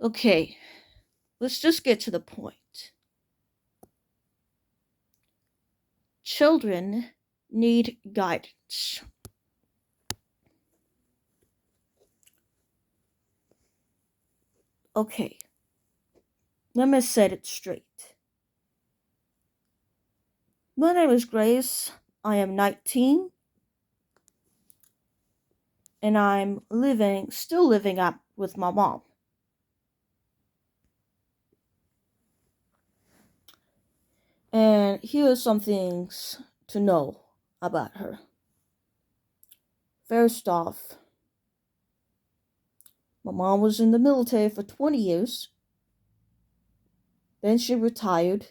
Okay, let's just get to the point. Children need guidance. Okay, let me set it straight. My name is Grace. I am 19 and I'm still living up with my mom. And here are some things to know about her. First off, my mom was in the military for 20 years. Then she retired.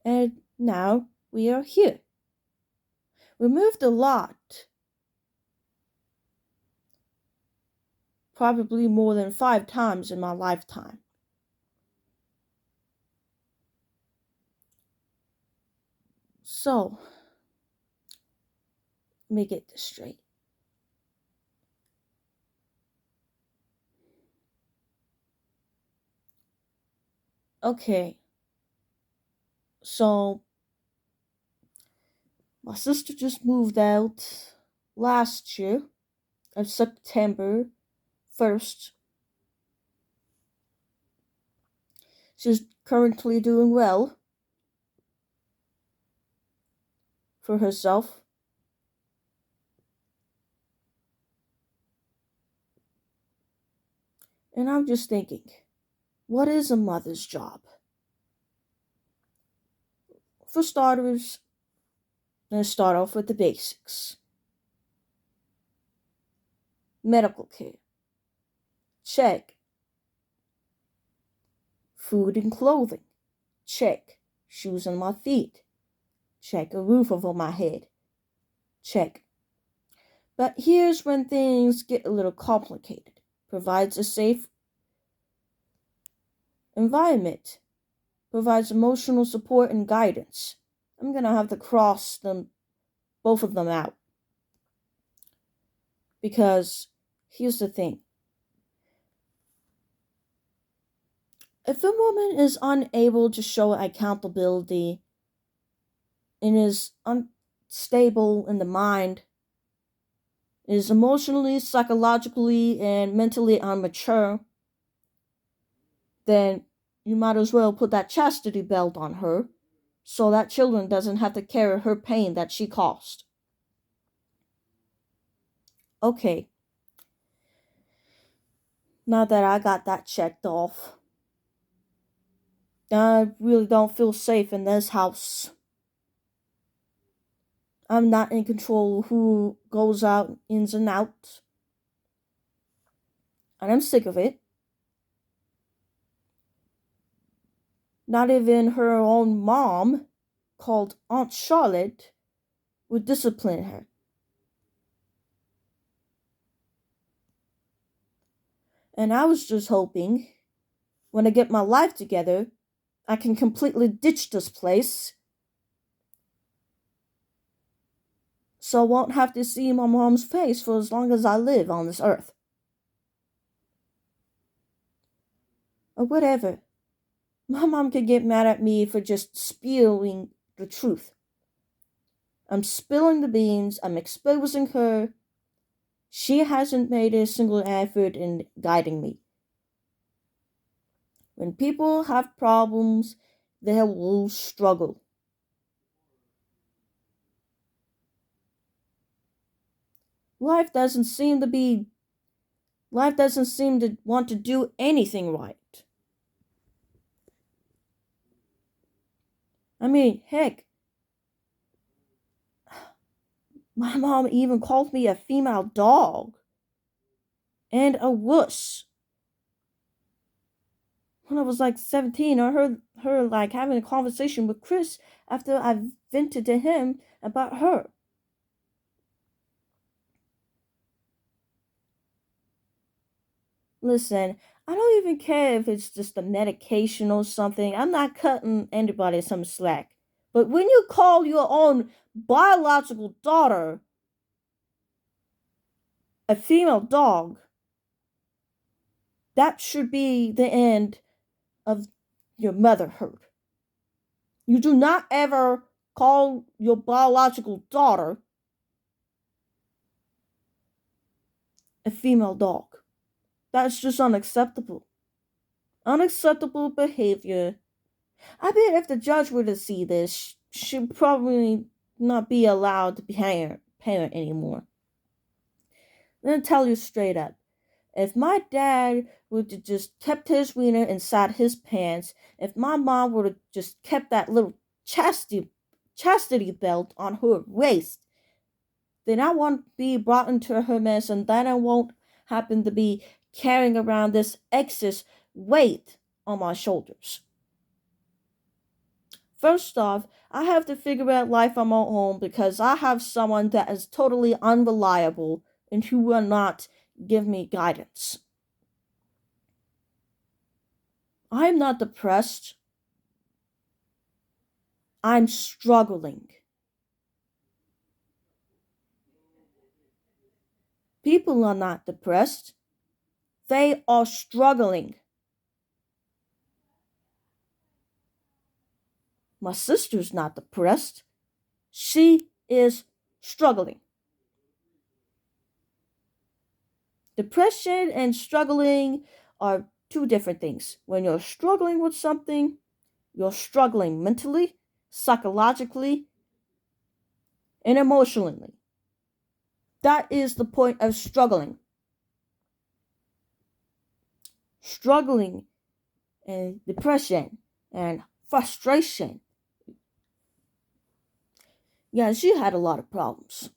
And now we are here. We moved a lot, probably more than 5 times in my lifetime. So, let me get this straight. Okay, so my sister just moved out last year of September 1st. She's currently doing well for herself. And I'm just thinking, what is a mother's job? For starters, let's start off with the basics. Medical care. Check. Food and clothing. Check. Shoes on my feet. Check. A roof over my head. Check. But here's when things get a little complicated. Provides a safe environment. Provides emotional support and guidance. I'm gonna have to cross both of them out. Because here's the thing. If a woman is unable to show accountability and is unstable in the mind, is emotionally, psychologically, and mentally immature, then you might as well put that chastity belt on her so that children doesn't have to carry her pain that she caused. Okay, now that I got that checked off, I really don't feel safe in this house. I'm not in control of who goes out, ins and outs. And I'm sick of it. Not even her own mom, called Aunt Charlotte, would discipline her. And I was just hoping, when I get my life together, I can completely ditch this place so I won't have to see my mom's face for as long as I live on this earth. Or whatever. My mom could get mad at me for just spewing the truth. I'm spilling the beans, I'm exposing her. She hasn't made a single effort in guiding me. When people have problems, they will struggle. Life doesn't seem to be Life doesn't seem to want to do anything right. I mean, heck, my mom even called me a female dog and a wuss. When I was like 17, I heard her like having a conversation with Chris after I vented to him about her. Listen, I don't even care if it's just a medication or something. I'm not cutting anybody some slack. But when you call your own biological daughter a female dog, That should be the end of your motherhood. You do not ever call your biological daughter a female dog. That's just unacceptable. Unacceptable behavior. I bet if the judge were to see this, she'd probably not be allowed to be parent anymore. I'm gonna tell you straight up. If my dad would have just kept his wiener inside his pants, if my mom would have just kept that little chastity belt on her waist, then I won't be brought into her mess, and then I won't happen to be carrying around this excess weight on my shoulders. First off, I have to figure out life on my own because I have someone that is totally unreliable and who will not give me guidance. I'm not depressed. I'm struggling. People are not depressed. They are struggling. My sister's not depressed. She is struggling. Depression and struggling are two different things. When you're struggling with something, you're struggling mentally, psychologically, and emotionally. That is the point of struggling. Struggling and depression and frustration. Yeah, she had a lot of problems.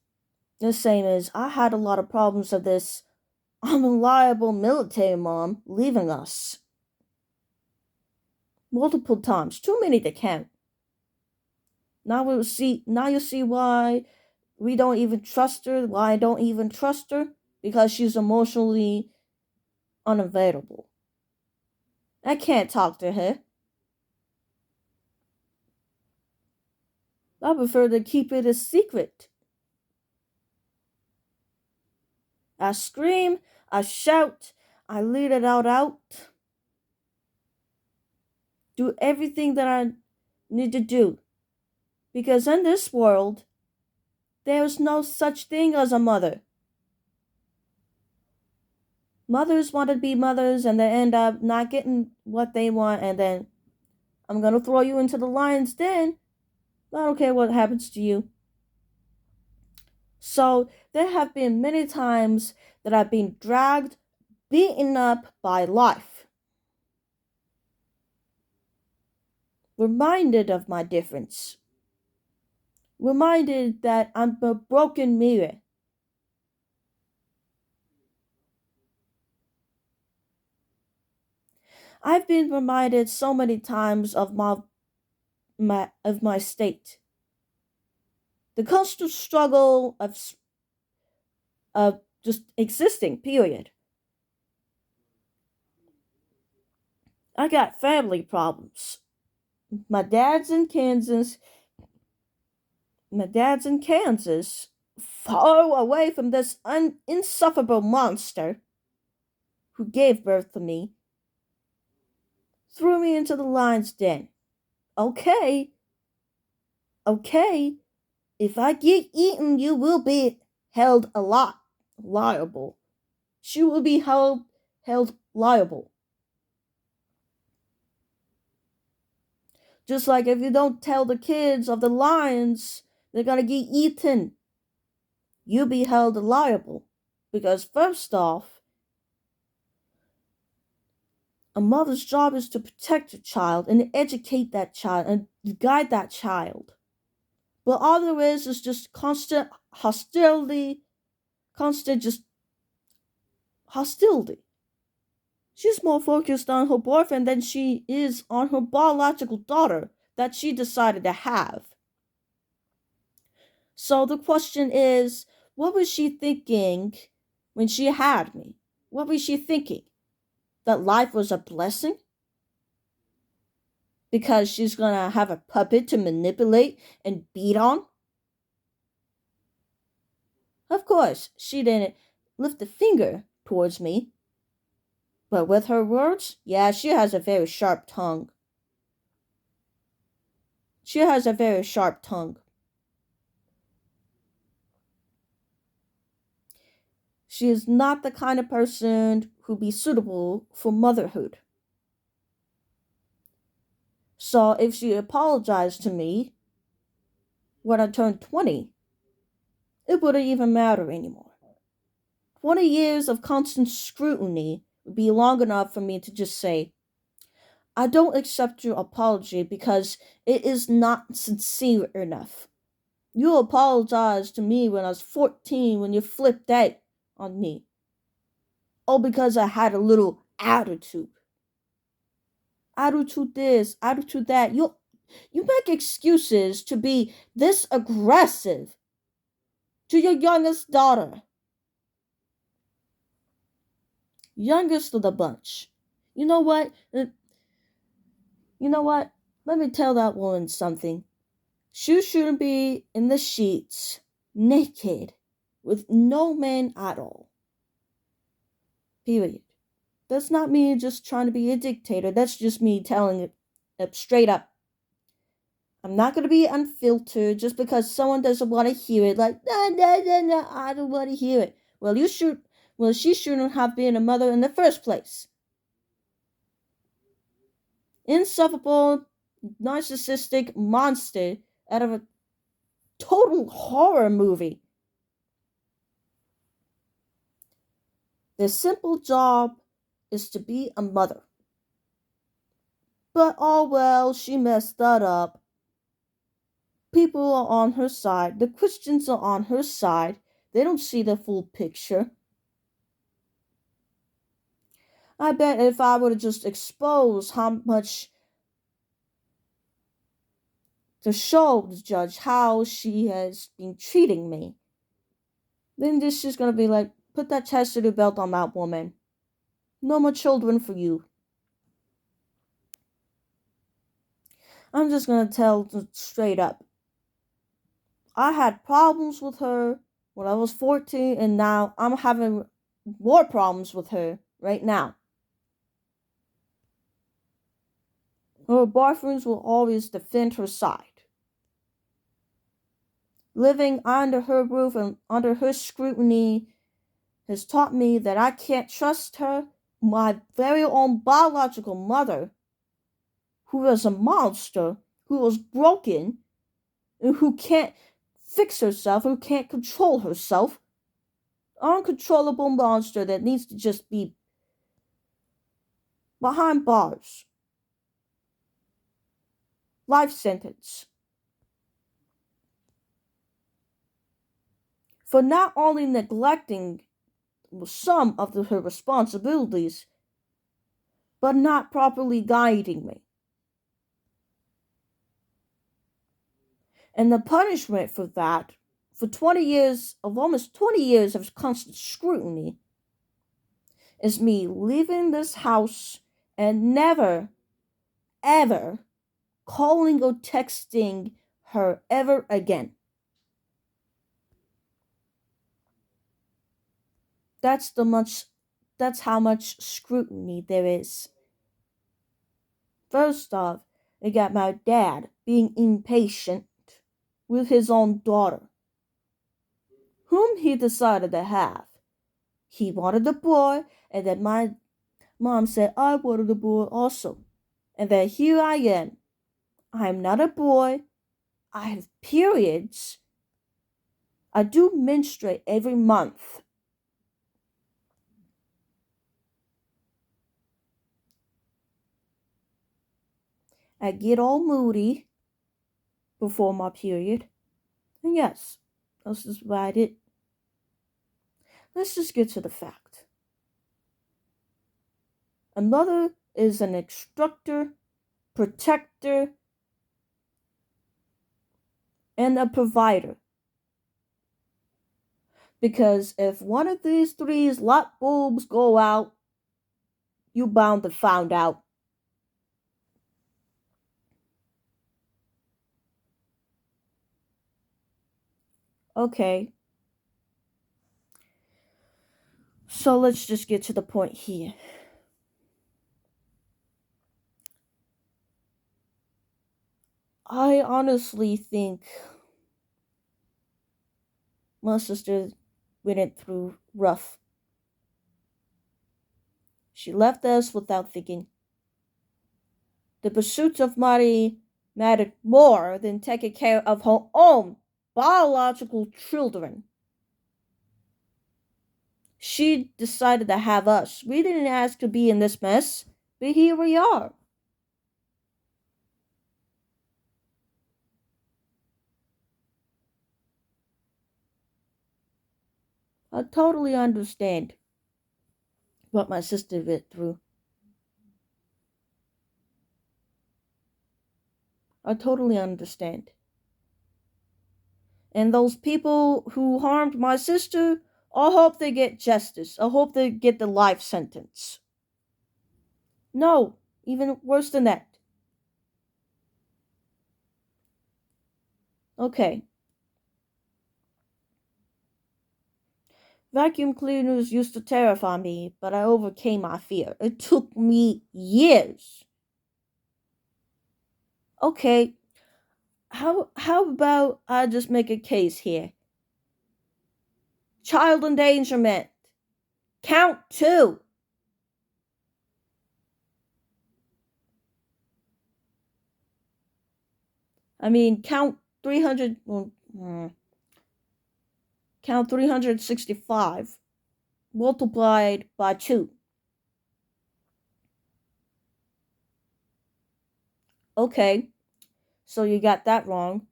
The same as I had a lot of problems of this unreliable military mom leaving us. Multiple times, too many to count. Now you see why we don't even trust her, why I don't even trust her, because she's emotionally unavailable. I can't talk to her. I prefer to keep it a secret. I scream, I shout, I let it out. Do everything that I need to do. Because in this world, there's no such thing as a mother. Mothers want to be mothers and they end up not getting what they want, and then I'm going to throw you into the lion's den. I don't care what happens to you. So there have been many times that I've been dragged, beaten up by life. Reminded of my difference. Reminded that I'm a broken mirror. I've been reminded so many times of my state. The constant struggle of just existing, period. I got family problems. My dad's in Kansas. My dad's in Kansas, far away from this insufferable monster who gave birth to me. Threw me into the lion's den. Okay. If I get eaten, you will be held liable. She will be held liable. Just like if you don't tell the kids of the lions, they're gonna get eaten. You'll be held liable. Because first off, a mother's job is to protect a child and educate that child and guide that child. But all there is just constant hostility, hostility. She's more focused on her boyfriend than she is on her biological daughter that she decided to have. So the question is, what was she thinking when she had me? What was she thinking? That life was a blessing? Because she's gonna have a puppet to manipulate and beat on? Of course, she didn't lift a finger towards me. But with her words, yeah, she has a very sharp tongue. She has a very sharp tongue. She is not the kind of person who be suitable for motherhood. So if she apologized to me when I turned 20, it wouldn't even matter anymore. 20 years of constant scrutiny would be long enough for me to just say, I don't accept your apology because it is not sincere enough. You apologized to me when I was 14 when you flipped out on me. Oh, because I had a little attitude. Attitude this, attitude that. You make excuses to be this aggressive to your youngest daughter. Youngest of the bunch. You know what? You know what? Let me tell that woman something. She shouldn't be in the sheets, naked, with no man at all. Period. That's not me just trying to be a dictator. That's just me telling it straight up. I'm not going to be unfiltered just because someone doesn't want to hear it. Like, no, I don't want to hear it. Well, she shouldn't have been a mother in the first place. Insufferable, narcissistic monster out of a total horror movie. Their simple job is to be a mother. But oh well, she messed that up. People are on her side. The Christians are on her side. They don't see the full picture. I bet if I were to just expose how much to show the judge how she has been treating me, then this is gonna be like, put that chastity belt on that woman. No more children for you. I'm just gonna tell straight up. I had problems with her when I was 14, and now I'm having more problems with her right now. Her boyfriends will always defend her side. Living under her roof and under her scrutiny has taught me that I can't trust her, my very own biological mother, who was a monster, who was broken, and who can't fix herself, who can't control herself. Uncontrollable monster that needs to just be behind bars. Life sentence. For not only neglecting some of her responsibilities, but not properly guiding me. And the punishment for that, for 20 years, of almost 20 years of constant scrutiny, is me leaving this house and never, ever calling or texting her ever again. That's how much scrutiny there is. First off, I got my dad being impatient with his own daughter, whom he decided to have. He wanted a boy, and then my mom said I wanted a boy also. And then here I am. I'm not a boy. I have periods. I do menstruate every month. I get all moody before my period. And yes, this is about it. Let's just get to the fact. A mother is an instructor, protector, and a provider. Because if one of these three light bulbs go out, you bound to find out. Okay. So let's just get to the point here. I honestly think my sister went through rough. She left us without thinking. The pursuit of money mattered more than taking care of her own biological children. She decided to have us. We didn't ask to be in this mess, but here we are. I totally understand what my sister went through. I totally understand. And those people who harmed my sister, I hope they get justice. I hope they get the life sentence. No, even worse than that. Okay. Vacuum cleaners used to terrify me, but I overcame my fear. It took me years. Okay, how about I just make a case here? Child endangerment. Count two. I mean, count 300. Count 365 multiplied by 2. Okay, so you got that wrong.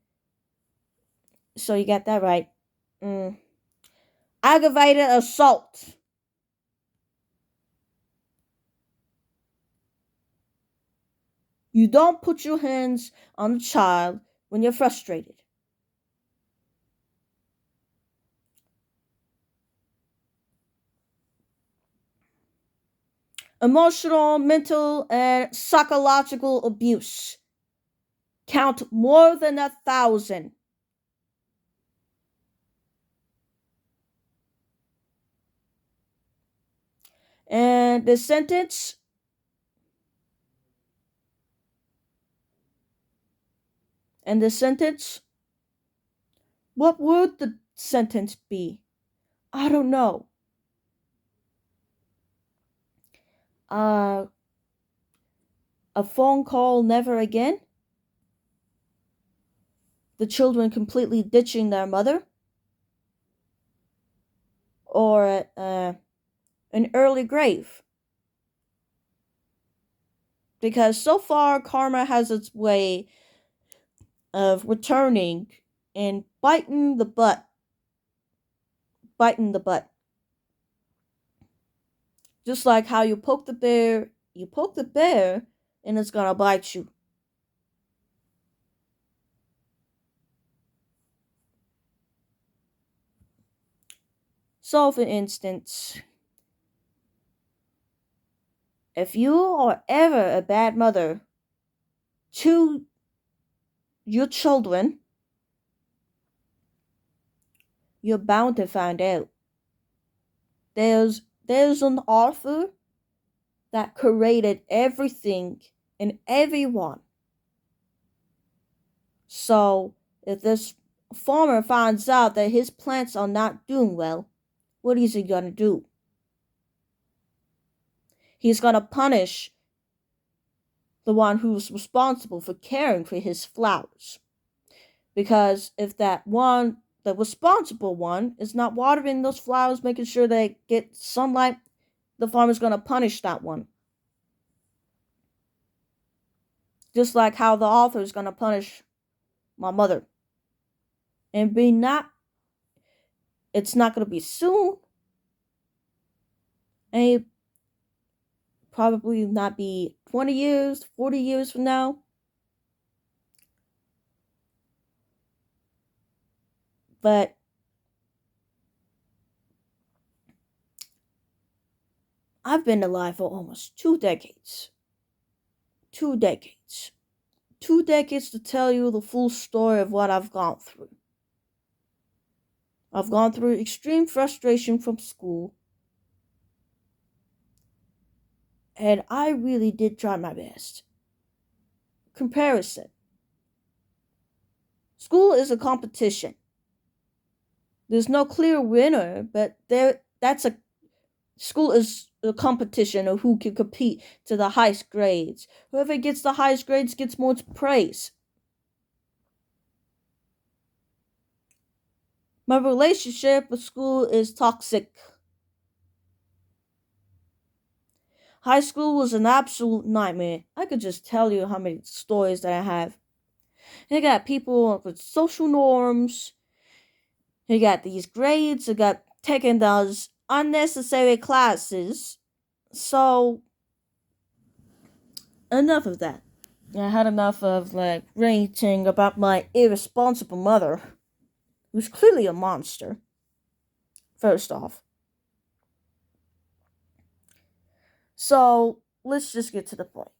So you got that right. Mm. Aggravated assault. You don't put your hands on a child when you're frustrated. Emotional, mental, and psychological abuse. Count more than 1,000. And the sentence, and the sentence, what would the sentence be? I don't know. Uh, a phone call never again? The children completely ditching their mother? Or an early grave? Because so far, karma has its way of returning and biting the butt. Just like how you poke the bear, and it's gonna bite you. So, for instance, if you are ever a bad mother to your children, you're bound to find out. There's an author that created everything and everyone. So, if this farmer finds out that his plants are not doing well, what is he gonna do? He's gonna punish the one who's responsible for caring for his flowers. Because if the responsible one, is not watering those flowers, making sure they get sunlight, the farmer's gonna punish that one. Just like how the author is gonna punish my mother. And it's not gonna be soon. And probably not be 20 years, 40 years from now. But I've been alive for almost 2 decades. 2 decades. 2 decades to tell you the full story of what I've gone through. I've gone through extreme frustration from school, and I really did try my best. Comparison. School is a competition. There's no clear winner, but school is a competition of who can compete to the highest grades. Whoever gets the highest grades gets more praise. My relationship with school is toxic. High school was an absolute nightmare. I could just tell you how many stories that I have. You got people with social norms. You got these grades. You got taking those unnecessary classes. So, enough of that. I had enough of ranting about my irresponsible mother, who's clearly a monster. First off. So, let's just get to the point.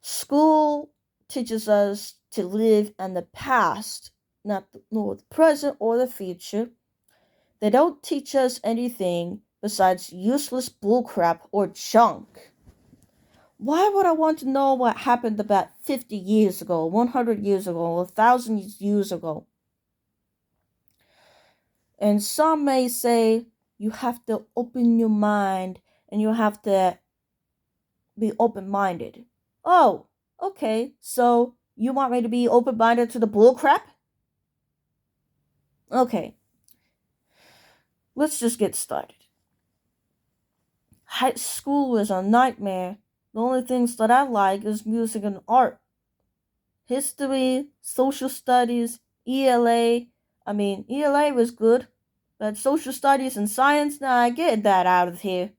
School teaches us to live in the past, nor the present or the future. They don't teach us anything besides useless bullcrap or junk. Why would I want to know what happened about 50 years ago, 100 years ago, 1,000 years ago? And some may say you have to open your mind and you have to be open-minded. Oh, okay, so you want me to be open-minded to the bullcrap? Okay, let's just get started. High school was a nightmare. The only things that I like is music and art. History, social studies, ELA. ELA was good, but social studies and science, nah, get that out of here.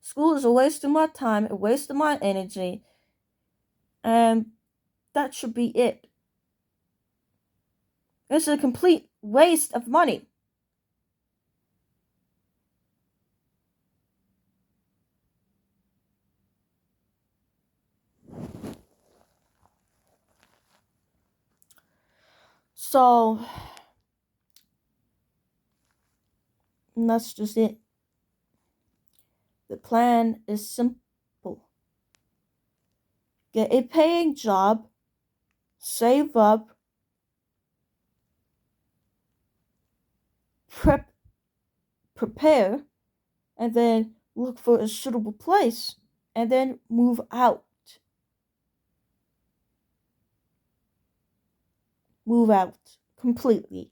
School is a waste of my time, a waste of my energy, and that should be it. It's a complete waste of money. So, that's just it. The plan is simple. Get a paying job, save up, prepare, and then look for a suitable place, and then move out. Move out completely.